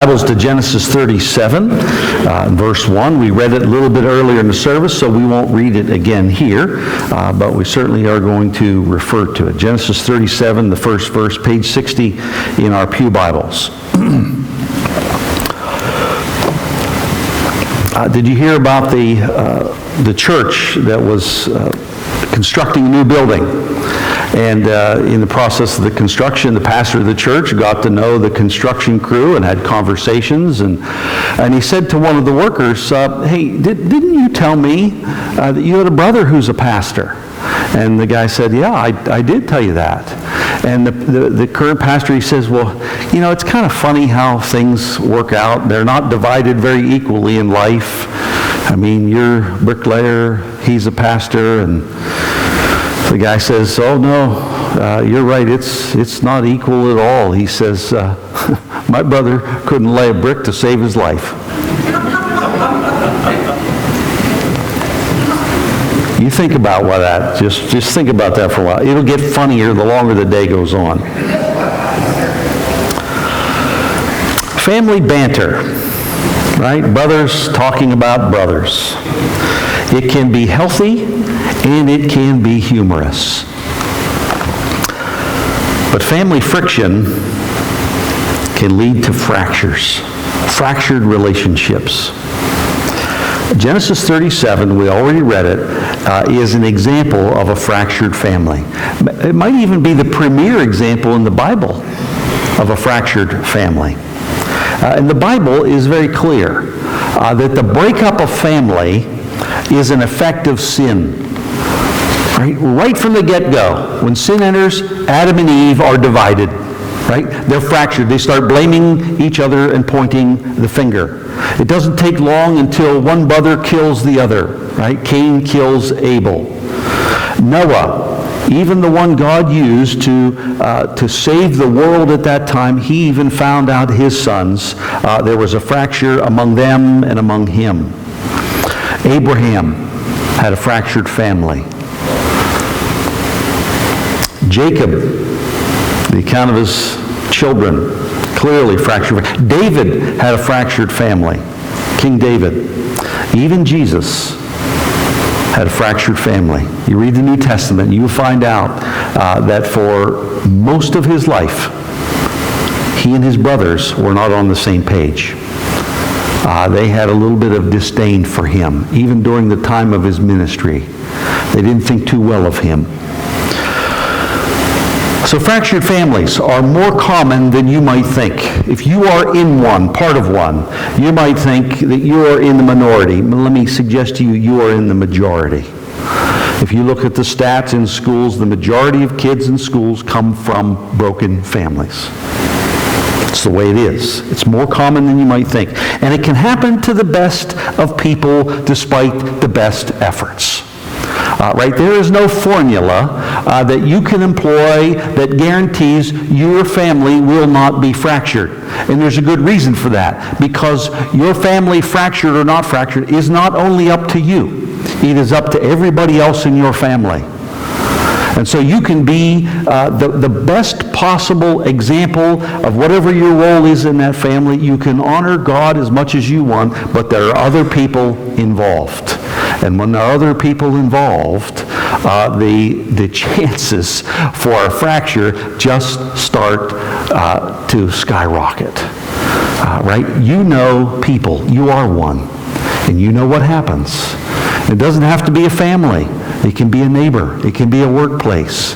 Bibles to Genesis 37, verse 1. We read it a little bit earlier in the service, so we won't read it again here, but we certainly are going to refer to it. Genesis 37, the first verse, page 60 in our pew Bibles. Did you hear about the church that was constructing a new building? And in the process of the construction, the pastor of the church got to know the construction crew and had conversations. And he said to one of the workers, hey, didn't you tell me that you had a brother who's a pastor? And the guy said, yeah, I did tell you that. And the current pastor, he says, well, you know, it's kind of funny how things work out. They're not divided very equally in life. I mean, you're a bricklayer, he's a pastor, and the guy says, oh no, you're right, it's not equal at all. He says, my brother couldn't lay a brick to save his life. You think about what that, just think about that for a while. It'll get funnier the longer the day goes on. Family banter, right? Brothers talking about brothers. It can be healthy and it can be humorous. But family friction can lead to fractures, fractured relationships. Genesis 37, we already read it, is an example of a fractured family. It might even be the premier example in the Bible of a fractured family. And the Bible is very clear that the breakup of family is an effect of sin. Right from the get-go, when sin enters, Adam and Eve are divided. Right? They're fractured. They start blaming each other and pointing the finger. It doesn't take long until one brother kills the other. Right? Cain kills Abel. Noah, even the one God used to save the world at that time, he even found out his sons. There was a fracture among them and among him. Abraham had a fractured family. Jacob, the account of his children, clearly fractured. David had a fractured family. King David. Even Jesus had a fractured family. You read the New Testament, you find out that for most of his life, he and his brothers were not on the same page. They had a little bit of disdain for him, even during the time of his ministry. They didn't think too well of him. So fractured families are more common than you might think. If you are in one, part of one, you might think that you are in the minority. Let me suggest to you, you are in the majority. If you look at the stats in schools, the majority of kids in schools come from broken families. It's the way it is. It's more common than you might think. And it can happen to the best of people despite the best efforts. Right? There is no formula that you can employ that guarantees your family will not be fractured. And there's a good reason for that. Because your family, fractured or not fractured, is not only up to you. It is up to everybody else in your family. And so you can be the best possible example of whatever your role is in that family. You can honor God as much as you want, but there are other people involved. And when there are other people involved, the chances for a fracture just start to skyrocket. Right? You know people. You are one. And you know what happens. It doesn't have to be a family. It can be a neighbor. It can be a workplace.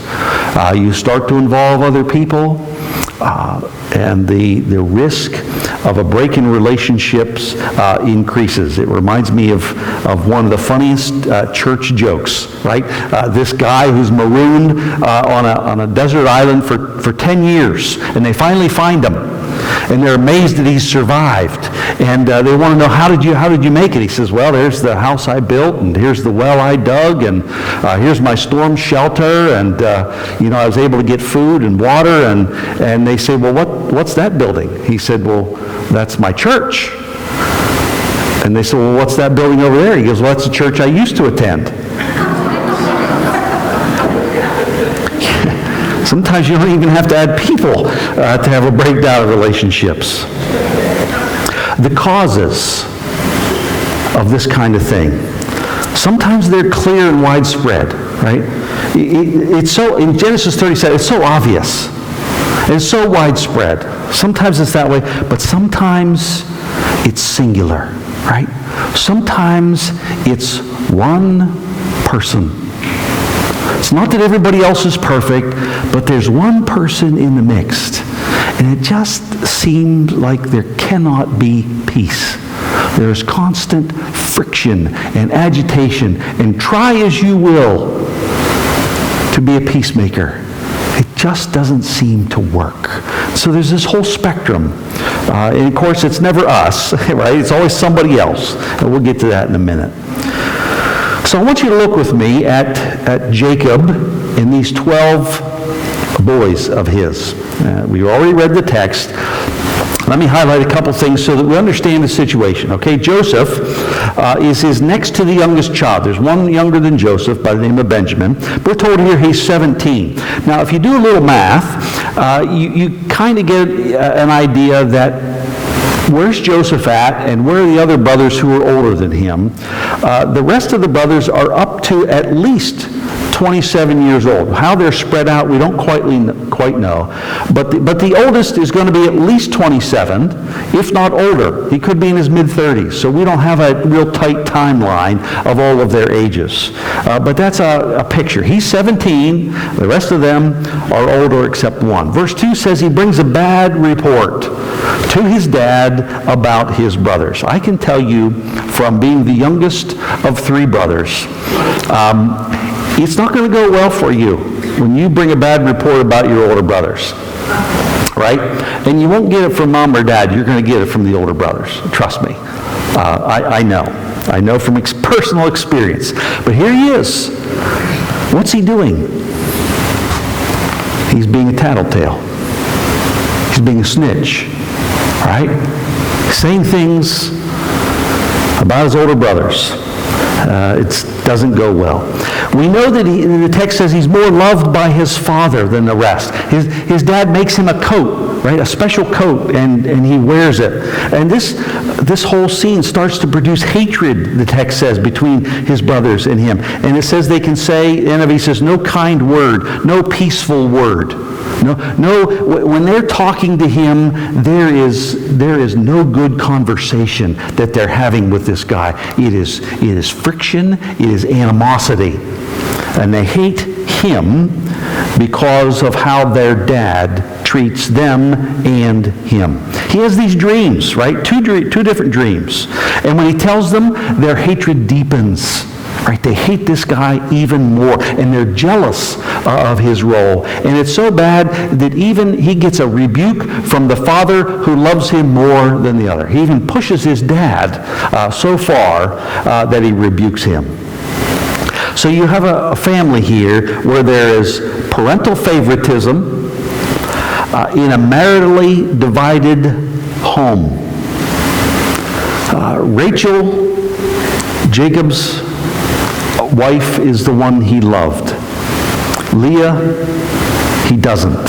You start to involve other people, and the risk of a break in relationships increases. It reminds me of one of the funniest church jokes, right? This guy who's marooned on a desert island for 10 years, and they finally find him. And they're amazed that he's survived. And they want to know, how did you make it? He says, well, there's the house I built, and here's the well I dug, and here's my storm shelter, and I was able to get food and water. And they say, well, what's that building? He said, well, that's my church. And they said, well, what's that building over there? He goes, well, that's the church I used to attend. Sometimes you don't even have to add people to have a breakdown of relationships. The causes of this kind of thing, sometimes they're clear and widespread, right? It's so, in Genesis 37, it's so obvious. It's so widespread. Sometimes it's that way, but sometimes it's singular, right? Sometimes it's one person. It's not that everybody else is perfect, but there's one person in the mix. And it just seems like there cannot be peace. There's constant friction and agitation, and try as you will to be a peacemaker, it just doesn't seem to work. So there's this whole spectrum. And of course, it's never us, right? It's always somebody else. And we'll get to that in a minute. So I want you to look with me at Jacob and these 12 boys of his. We already read the text. Let me highlight a couple things so that we understand the situation. Okay, Joseph is next to the youngest child. There's one younger than Joseph by the name of Benjamin. We're told here he's 17. Now, if you do a little math, you kind of get an idea that where's Joseph at and where are the other brothers who are older than him? The rest of the brothers are up to at least 27 years old. How they're spread out, we don't quite know. But the oldest is going to be at least 27, if not older. He could be in his mid-30s. So we don't have a real tight timeline of all of their ages. But that's a picture. He's 17. The rest of them are older except one. Verse 2 says he brings a bad report to his dad about his brothers. I can tell you from being the youngest of 3 brothers, it's not going to go well for you when you bring a bad report about your older brothers, right? And you won't get it from mom or dad. You're going to get it from the older brothers. Trust me. I know. I know from personal experience. But here he is. What's he doing? He's being a tattletale. He's being a snitch, right? Saying things about his older brothers. It doesn't go well. We know that the text says he's more loved by his father than the rest. His dad makes him a coat, right? A special coat, and he wears it. And this whole scene starts to produce hatred, the text says, between his brothers and him. And it says they can say, NIV says, no kind word, no peaceful word. No, when they're talking to him, there is no good conversation that they're having with this guy. It is friction, it is animosity. And they hate him because of how their dad treats them and him. He has these dreams, right? Two different dreams. And when he tells them, their hatred deepens. Right? They hate this guy even more, and they're jealous of his role. And it's so bad that even he gets a rebuke from the father who loves him more than the other. He even pushes his dad so far that he rebukes him. So you have a family here where there is parental favoritism in a maritally divided home. Rachel, Jacob's wife, is the one he loved. Leah, he doesn't.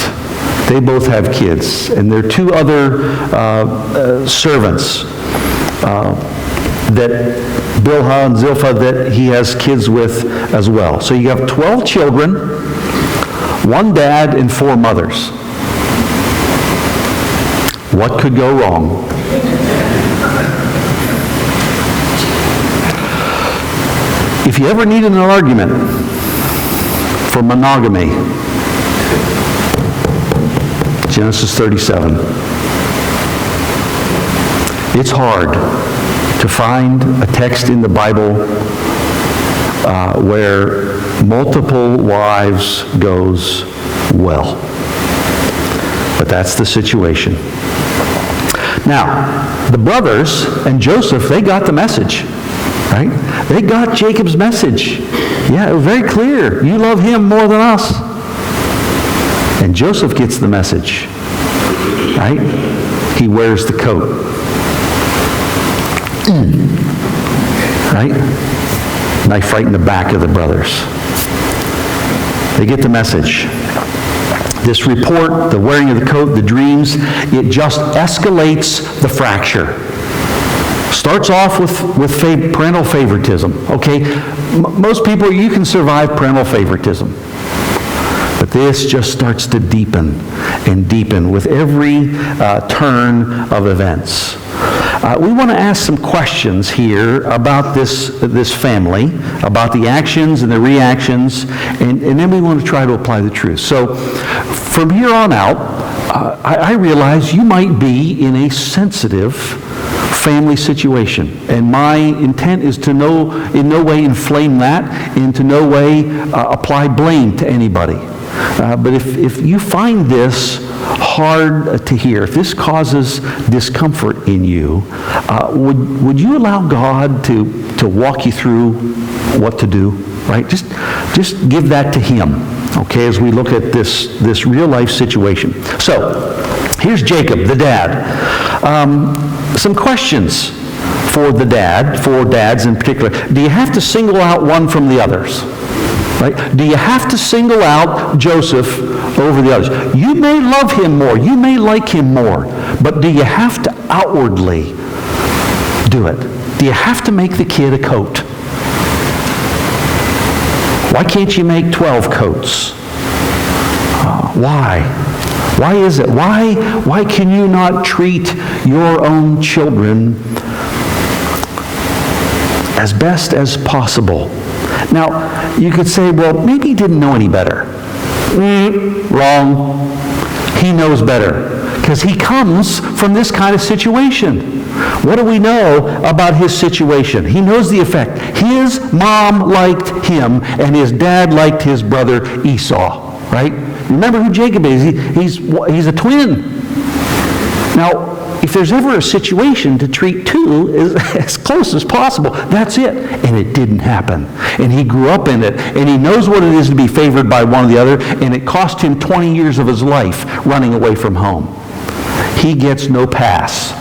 They both have kids. And there are 2 other servants that Bilhah and Zilpah that he has kids with as well. So you have 12 children, 1 dad, and 4 mothers. What could go wrong? If you ever needed an argument for monogamy, Genesis 37. It's hard to find a text in the Bible where multiple wives goes well. But that's the situation. Now, the brothers and Joseph, they got the message. Right? They got Jacob's message. Yeah, it was very clear. You love him more than us. And Joseph gets the message. Right? He wears the coat. Right? Knife right in the back of the brothers. They get the message. This report, the wearing of the coat, the dreams, it just escalates the fracture. Starts off with parental favoritism, okay? Most people, you can survive parental favoritism. But this just starts to deepen and deepen with every turn of events. We want to ask some questions here about this family, about the actions and the reactions, and then we want to try to apply the truth. So from here on out, I realize you might be in a sensitive family situation, and my intent is to in no way inflame that, and to no way apply blame to anybody. But if you find this hard to hear, if this causes discomfort in you, would you allow God to walk you through what to do? Right? Just give that to Him, okay, as we look at this real life situation. So, here's Jacob, the dad. Some questions for dads in particular. Do you have to single out one from the others? Right? Do you have to single out Joseph over the others? You may love him more, you may like him more, but do you have to outwardly do it? Do you have to make the kid a coat? Why can't you make 12 coats? Why? Why is it? Why can you not treat your own children as best as possible? Now, you could say, well, maybe he didn't know any better. Wrong. He knows better, because he comes from this kind of situation. What do we know about his situation? He knows the effect. His mom liked him, and his dad liked his brother Esau, right? Remember who Jacob is. He's a twin. Now, if there's ever a situation to treat two as close as possible, that's it. And it didn't happen. And he grew up in it, and he knows what it is to be favored by one or the other, and it cost him 20 years of his life running away from home. He gets no pass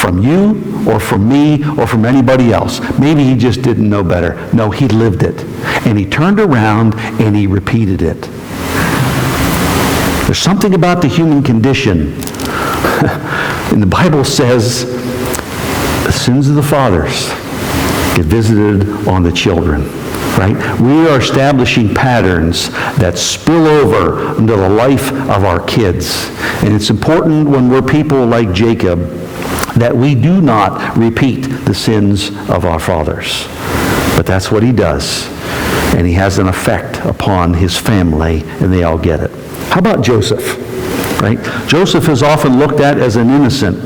from you or from me or from anybody else. Maybe he just didn't know better. No, he lived it. And he turned around and he repeated it. There's something about the human condition. And the Bible says the sins of the fathers get visited on the children, right? We are establishing patterns that spill over into the life of our kids. And it's important when we're people like Jacob that we do not repeat the sins of our fathers. But that's what he does. And he has an effect upon his family, and they all get it. How about Joseph? Right? Joseph is often looked at as an innocent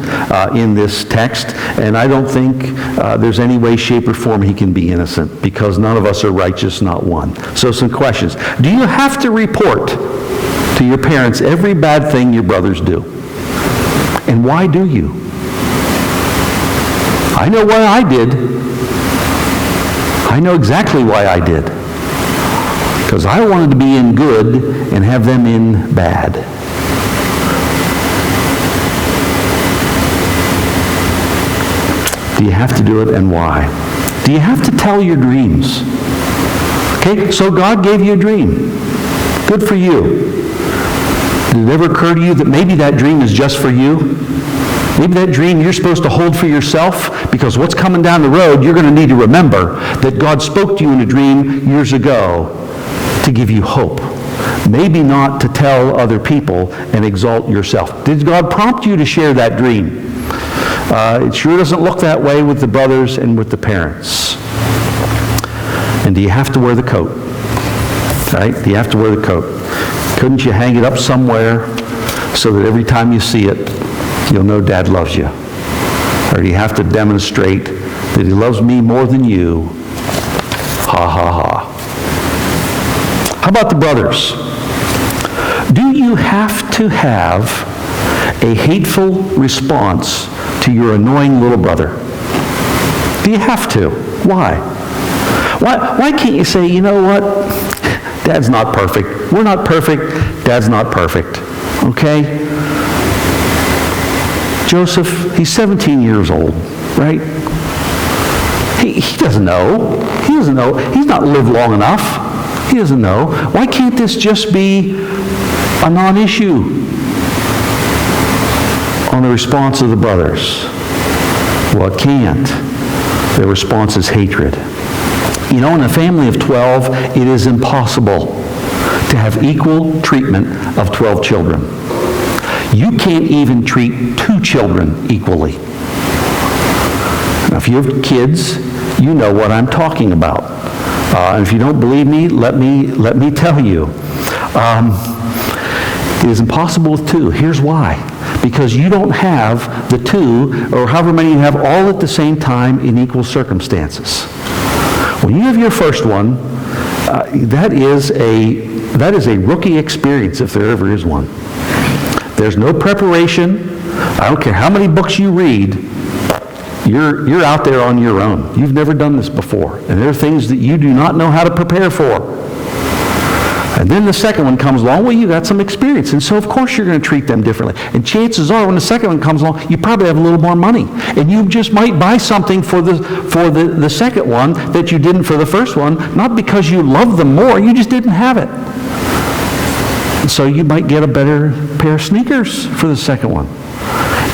in this text, and I don't think there's any way, shape, or form he can be innocent, because none of us are righteous, not one. So some questions. Do you have to report to your parents every bad thing your brothers do? And why do you? I know why I did. I know exactly why I did. Because I wanted to be in good and have them in bad. Do you have to do it, and why? Do you have to tell your dreams? Okay, so God gave you a dream. Good for you. Did it ever occur to you that maybe that dream is just for you? Maybe that dream you're supposed to hold for yourself, because what's coming down the road, you're going to need to remember that God spoke to you in a dream years ago to give you hope. Maybe not to tell other people and exalt yourself. Did God prompt you to share that dream? It sure doesn't look that way with the brothers and with the parents. And do you have to wear the coat? Right? Do you have to wear the coat? Couldn't you hang it up somewhere so that every time you see it, you'll know Dad loves you? Or do you have to demonstrate that he loves me more than you? Ha ha ha. How about the brothers? Do you have to have a hateful response to your annoying little brother? Do you have to? Why? Why can't you say, you know what? Dad's not perfect. We're not perfect. Dad's not perfect. Okay? Joseph, he's 17 years old, right? He doesn't know. He doesn't know. He's not lived long enough. He doesn't know. Why can't this just be a non-issue on the response of the brothers? Well, it can't. The response is hatred. You know, in a family of 12, it is impossible to have equal treatment of 12 children. You can't even treat 2 children equally. Now, if you have kids, you know what I'm talking about. And if you don't believe me, let me tell you. It is impossible with 2. Here's why. Because you don't have the 2, or however many you have, all at the same time in equal circumstances. When you have your first one, that is a rookie experience, if there ever is one. There's no preparation. I don't care how many books you read. You're out there on your own. You've never done this before. And there are things that you do not know how to prepare for. And then the second one comes along, well, you got some experience. And so, of course, you're going to treat them differently. And chances are, when the second one comes along, you probably have a little more money. And you just might buy something for the second one that you didn't for the first one, not because you love them more, you just didn't have it. And so you might get a better pair of sneakers for the second one.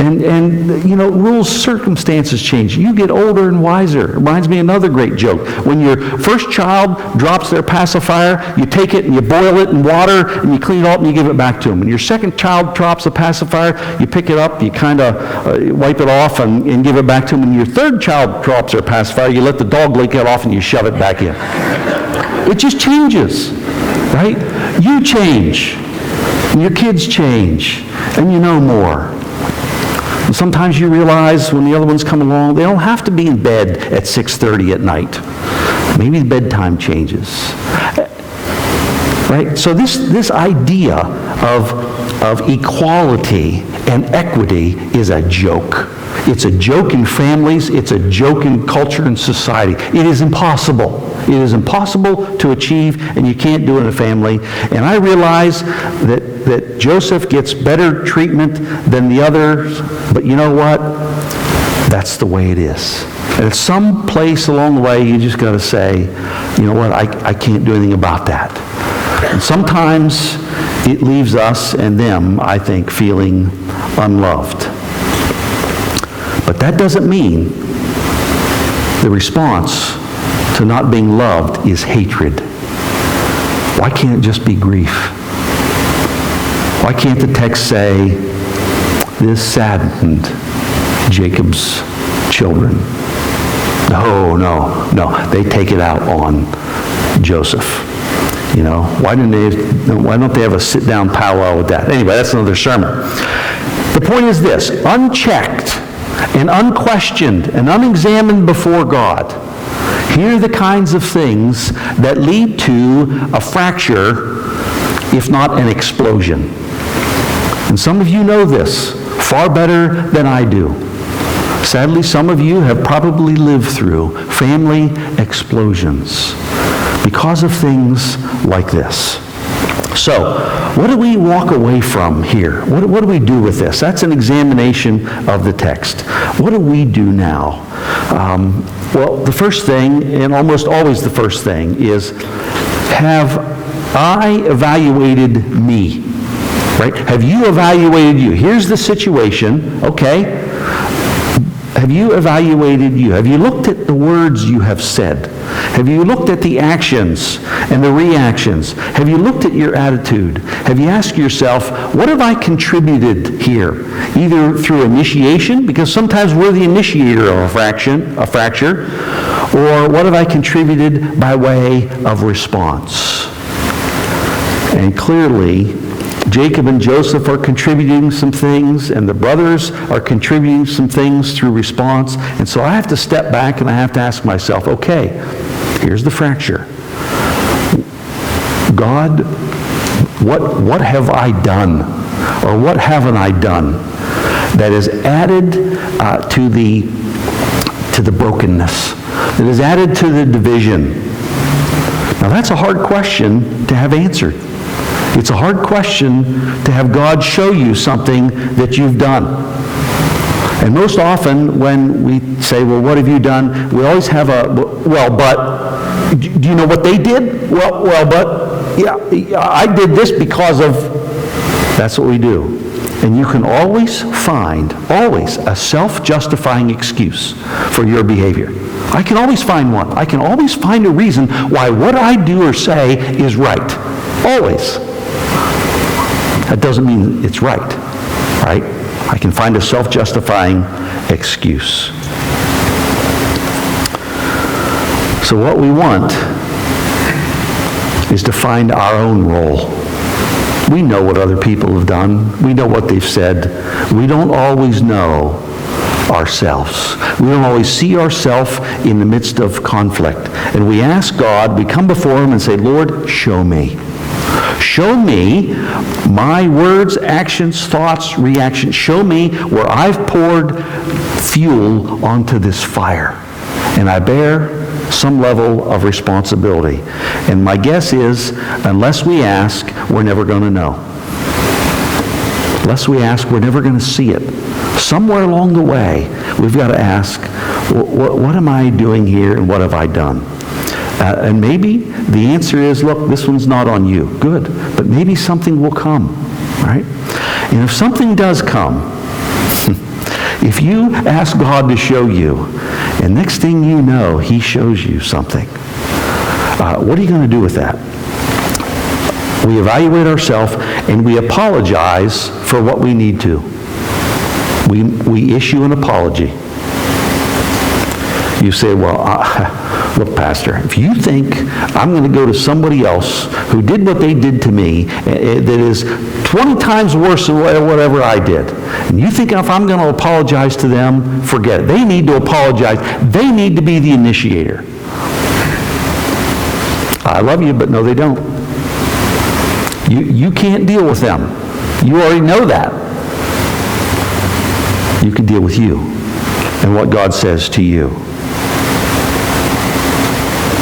And you know, rules, circumstances change. You get older and wiser. It reminds me of another great joke. When your first child drops their pacifier, you take it and you boil it in water and you clean it up and you give it back to them. When your second child drops a pacifier, you pick it up, you kind of wipe it off and give it back to them. When your third child drops their pacifier, you let the dog lick it off and you shove it back in. It just changes, right? You change, and your kids change, and you know more. And sometimes you realize when the other ones come along, they don't have to be in bed at 6:30 at night. Maybe bedtime changes. Right? So this idea of equality and equity is a joke. It's a joke in families. It's a joke in culture and society. It is impossible. It is impossible to achieve, and you can't do it in a family. And I realize that Joseph gets better treatment than the others, but you know what? That's the way it is. And at some place along the way, you just got to say, you know what? I can't do anything about that. And sometimes it leaves us and them, I think, feeling unloved. But that doesn't mean the response to not being loved is hatred. Why can't it just be grief? Why can't the text say, this saddened Jacob's children? No. They take it out on Joseph. You know, why don't they have a sit-down powwow with that? Anyway, that's another sermon. The point is this: unchecked and unquestioned and unexamined before God, here are the kinds of things that lead to a fracture, if not an explosion. And some of you know this far better than I do. Sadly, some of you have probably lived through family explosions because of things like this. So, what do we walk away from here? What do we do with this? That's an examination of the text. What do we do now? Well, the first thing, and almost always the first thing, is have I evaluated me? Right? Have you evaluated you? Here's the situation, okay? Have you evaluated you? Have you looked at the words you have said? Have you looked at the actions and the reactions? Have you looked at your attitude? Have you asked yourself, what have I contributed here? Either through initiation, because sometimes we're the initiator of a fracture, or what have I contributed by way of response? And clearly, Jacob and Joseph are contributing some things, and the brothers are contributing some things through response. And so I have to step back and I have to ask myself, okay, here's the fracture. God, what have I done? Or what haven't I done that has added to the brokenness, that has added to the division? Now that's a hard question to have answered. It's a hard question to have God show you something that you've done. And most often when we say, well, what have you done? We always have well, but, do you know what they did? Well, but, yeah, I did this because of, that's what we do. And you can always find, a self-justifying excuse for your behavior. I can always find one. I can always find a reason why what I do or say is right. Always. That doesn't mean it's right? I can find a self-justifying excuse. So what we want is to find our own role. We know what other people have done. We know what they've said. We don't always know ourselves. We don't always see ourselves in the midst of conflict. And we ask God, we come before Him and say, Lord, show me. Show me my words, actions, thoughts, reactions. Show me where I've poured fuel onto this fire. And I bear some level of responsibility. And my guess is, unless we ask, we're never going to know. Unless we ask, we're never going to see it. Somewhere along the way, we've got to ask, what am I doing here and what have I done? And maybe the answer is, look, this one's not on you. Good. But maybe something will come, right? And if something does come, if you ask God to show you, and next thing you know, He shows you something, what are you going to do with that? We evaluate ourselves and we apologize for what we need to. We issue an apology. You say, well, look, Pastor, if you think I'm going to go to somebody else who did what they did to me that is 20 times worse than whatever I did, and you think if I'm going to apologize to them, forget it. They need to apologize. They need to be the initiator. I love you, but no, they don't. You can't deal with them. You already know that. You can deal with you and what God says to you.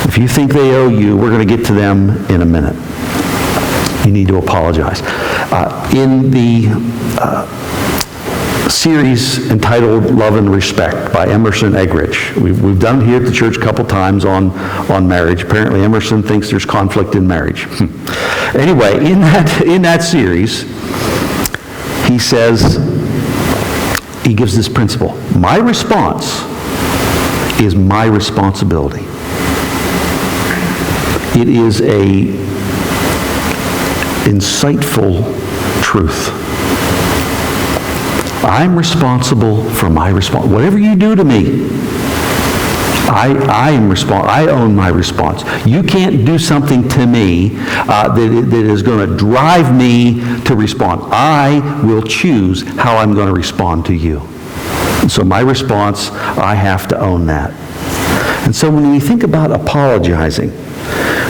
If you think they owe you, we're going to get to them in a minute. You need to apologize. In the series entitled Love and Respect by Emerson Eggerichs, we've done it here at the church a couple times on marriage. Apparently Emerson thinks there's conflict in marriage. Anyway, in that series, he says, he gives this principle. My response is my responsibility. It is a insightful truth. I'm responsible for my response. Whatever you do to me, I own my response. You can't do something to me that is going to drive me to respond. I will choose how I'm going to respond to you. And so my response, I have to own that. And so when we think about apologizing,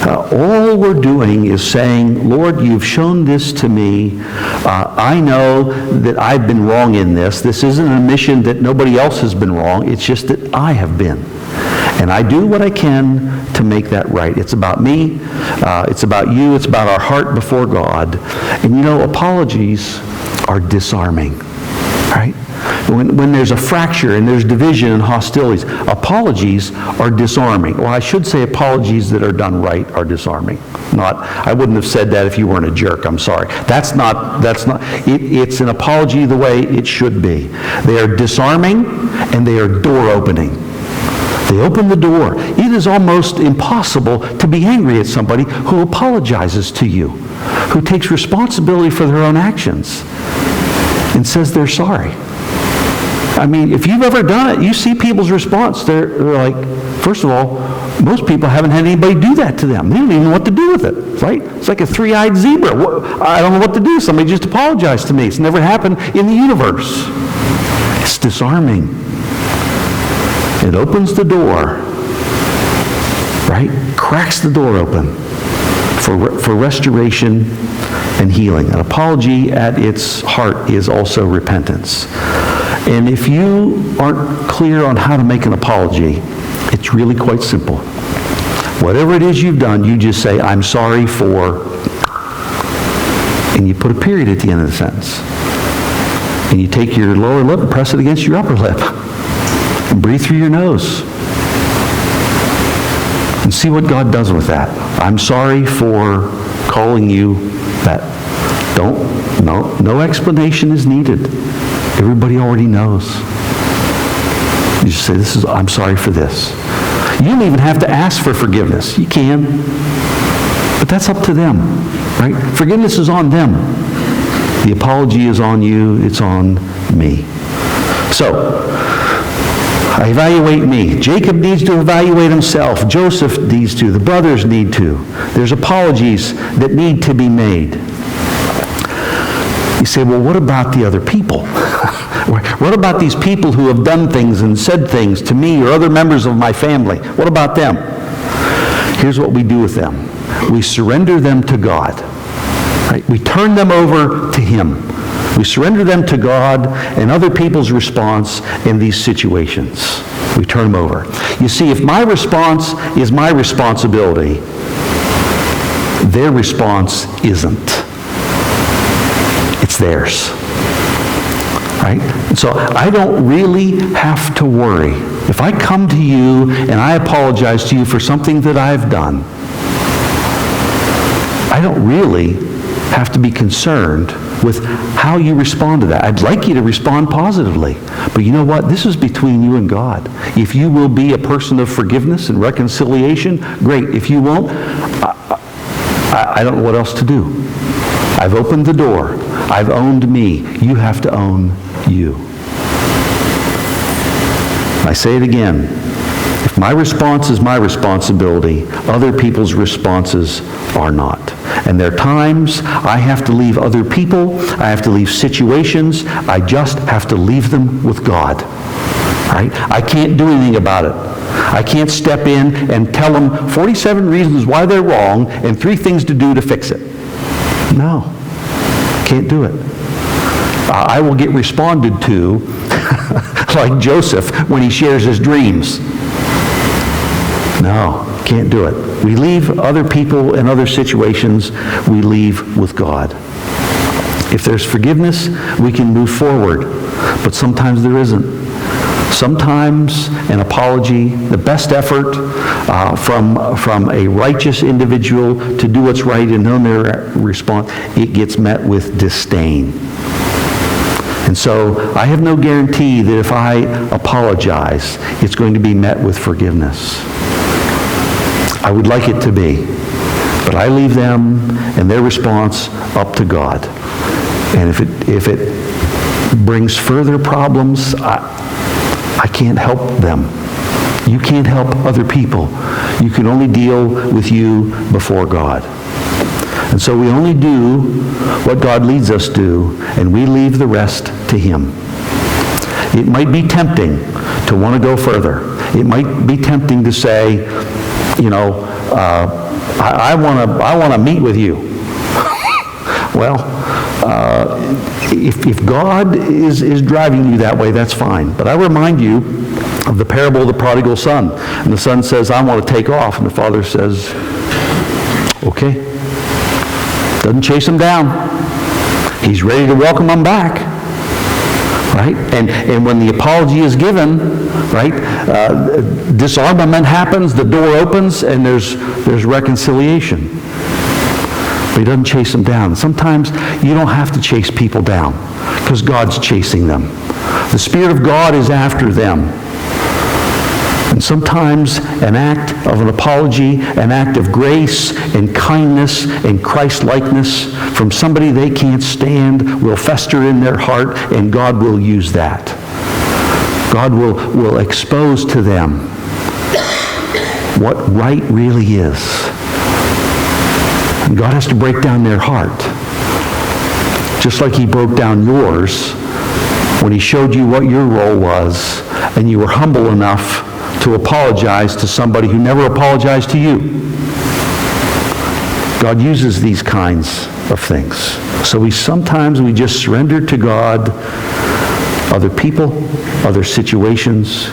all we're doing is saying, Lord, you've shown this to me. I know that I've been wrong in this. This isn't an admission that nobody else has been wrong. It's just that I have been. And I do what I can to make that right. It's about me. It's about you. It's about our heart before God. And you know, apologies are disarming, right? When there's a fracture and there's division and hostilities, apologies are disarming. Well, I should say apologies that are done right are disarming. I wouldn't have said that if you weren't a jerk. I'm sorry. That's not. It's an apology the way it should be. They are disarming and they are door opening. They open the door. It is almost impossible to be angry at somebody who apologizes to you, who takes responsibility for their own actions and says they're sorry. I mean, if you've ever done it, you see people's response. They're like, first of all, most people haven't had anybody do that to them. They don't even know what to do with it, right? It's like a three-eyed zebra. I don't know what to do. Somebody just apologized to me. It's never happened in the universe. It's disarming. It opens the door, right? Cracks the door open for restoration and healing. An apology at its heart is also repentance. And if you aren't clear on how to make an apology, it's really quite simple. Whatever it is you've done, you just say, I'm sorry for, and you put a period at the end of the sentence. And you take your lower lip and press it against your upper lip. And breathe through your nose. And see what God does with that. I'm sorry for calling you that. No explanation is needed. Everybody already knows. You just say, I'm sorry for this. You don't even have to ask for forgiveness. You can. But that's up to them, right? Forgiveness is on them. The apology is on you. It's on me. So, I evaluate me. Jacob needs to evaluate himself. Joseph needs to. The brothers need to. There's apologies that need to be made. You say, well, what about the other people? What about these people who have done things and said things to me or other members of my family? What about them? Here's what we do with them. We surrender them to God. Right? We turn them over to Him. We surrender them to God and other people's response in these situations. We turn them over. You see, if my response is my responsibility, their response isn't. It's theirs. Right? And so I don't really have to worry. If I come to you and I apologize to you for something that I've done, I don't really have to be concerned with how you respond to that. I'd like you to respond positively. But you know what? This is between you and God. If you will be a person of forgiveness and reconciliation, great. If you won't, I don't know what else to do. I've opened the door. I've owned me. You have to own you. I say it again. If my response is my responsibility, other people's responses are not. And there are times I have to leave other people, I have to leave situations, I just have to leave them with God. Right? I can't do anything about it. I can't step in and tell them 47 reasons why they're wrong and 3 things to do to fix it. No. Can't do it. I will get responded to like Joseph when he shares his dreams. No, can't do it. We leave other people and other situations, we leave with God. If there's forgiveness, we can move forward. But sometimes there isn't. Sometimes an apology, the best effort from a righteous individual to do what's right and know their response, it gets met with disdain. And so I have no guarantee that if I apologize, it's going to be met with forgiveness. I would like it to be. But I leave them and their response up to God. And if it brings further problems, I can't help them. You can't help other people. You can only deal with you before God. And so we only do what God leads us to, and we leave the rest to Him. It might be tempting to want to go further. It might be tempting to say, you know, I want to meet with you. Well, if God is driving you that way, that's fine. But I remind you of the parable of the prodigal son. And the son says, I want to take off. And the father says, okay. Doesn't chase him down. He's ready to welcome him back. Right? And when the apology is given, right, disarmament happens, the door opens, and there's reconciliation. But he doesn't chase them down. Sometimes you don't have to chase people down because God's chasing them. The Spirit of God is after them. And sometimes an act of an apology, an act of grace and kindness and Christ-likeness from somebody they can't stand will fester in their heart, and God will use that. God will expose to them what right really is. And God has to break down their heart. Just like He broke down yours when He showed you what your role was, and you were humble enough to apologize to somebody who never apologized to you. God uses these kinds of things. So sometimes we just surrender to God other people, other situations.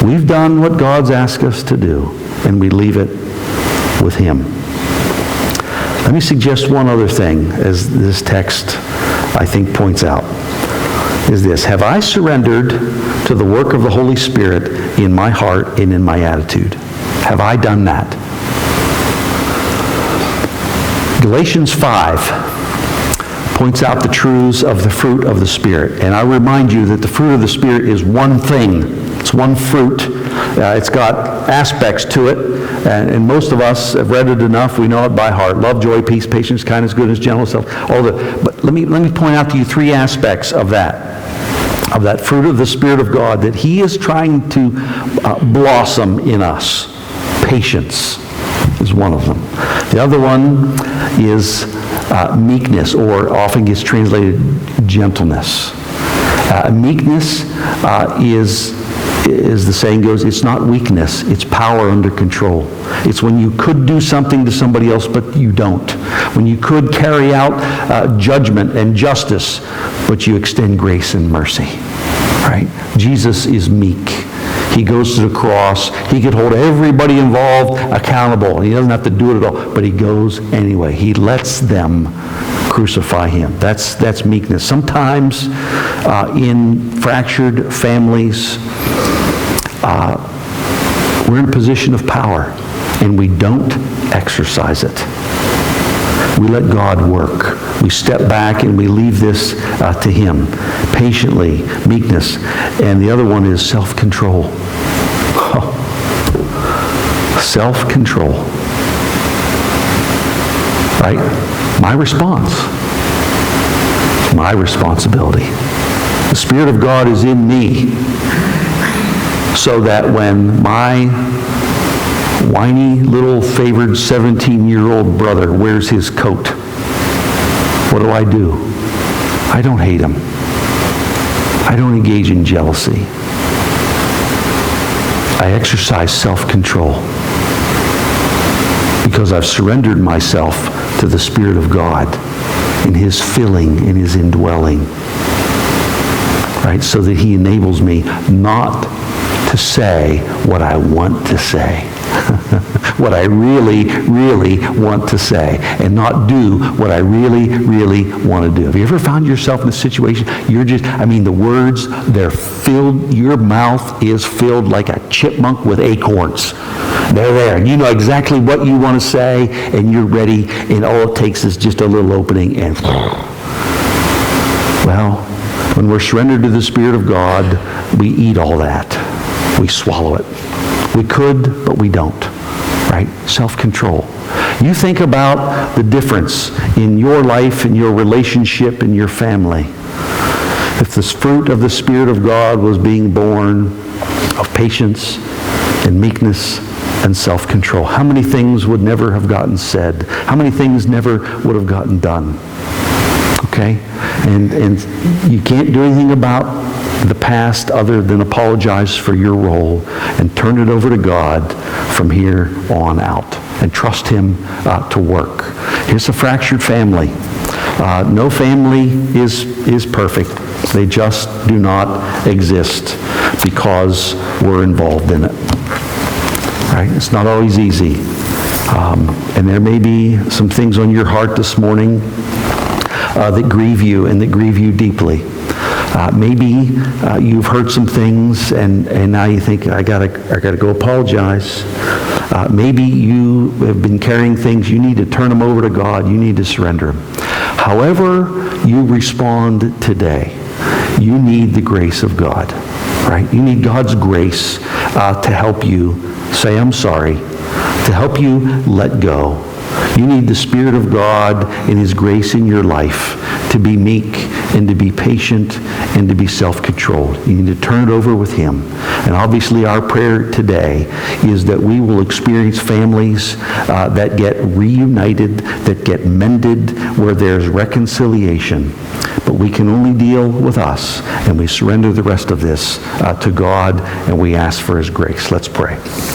We've done what God's asked us to do, and we leave it with Him. Let me suggest one other thing, as this text, I think, points out, is this. Have I surrendered to the work of the Holy Spirit in my heart and in my attitude? Have I done that? Galatians 5. points out the truths of the fruit of the Spirit. And I remind you that the fruit of the Spirit is one thing. It's one fruit. It's got aspects to it. And most of us have read it enough. We know it by heart. Love, joy, peace, patience, kindness, goodness, gentleness, but let me point out to you three aspects of that fruit of the Spirit of God that He is trying to blossom in us. Patience is one of them. The other one is meekness, or often gets translated gentleness. Meekness is, as the saying goes, it's not weakness, it's power under control. It's when you could do something to somebody else, but you don't. When you could carry out judgment and justice, but you extend grace and mercy. Right? Jesus is meek. He goes to the cross. He could hold everybody involved accountable. He doesn't have to do it at all, but he goes anyway. He lets them crucify him. That's meekness. Sometimes in fractured families, we're in a position of power, and we don't exercise it. We let God work. We step back and we leave this to Him. Patiently, meekness. And the other one is self-control. Self-control. Right? My response. My responsibility. The Spirit of God is in me so that when my whiny little favored 17-year-old brother wears his coat, what do? I don't hate him. I don't engage in jealousy. I exercise self-control because I've surrendered myself to the Spirit of God in His filling, in His indwelling. Right? So that He enables me not to say what I want to say. What I really, really want to say, and not do what I really, really want to do. Have you ever found yourself in a situation, the words, they're filled, your mouth is filled like a chipmunk with acorns. They're there, and you know exactly what you want to say, and you're ready, and all it takes is just a little opening, and well, when we're surrendered to the Spirit of God, we eat all that. We swallow it. We could, but we don't. Right? Self-control. You think about the difference in your life, in your relationship, in your family. If the fruit of the Spirit of God was being born of patience and meekness and self-control, how many things would never have gotten said? How many things never would have gotten done? Okay? And you can't do anything about the past other than apologize for your role and turn it over to God from here on out and trust Him to work. Here's a fractured family. No family is perfect. They just do not exist because we're involved in it. Right? It's not always easy. And there may be some things on your heart this morning that grieve you and that grieve you deeply. Maybe you've heard some things and now you think, I gotta go apologize. Maybe you have been carrying things, you need to turn them over to God, you need to surrender them. However you respond today, you need the grace of God, right? You need God's grace to help you say, I'm sorry, to help you let go. You need the Spirit of God and His grace in your life to be meek and to be patient and to be self-controlled. You need to turn it over with Him. And obviously our prayer today is that we will experience families that get reunited, that get mended, where there's reconciliation. But we can only deal with us, and we surrender the rest of this to God, and we ask for His grace. Let's pray.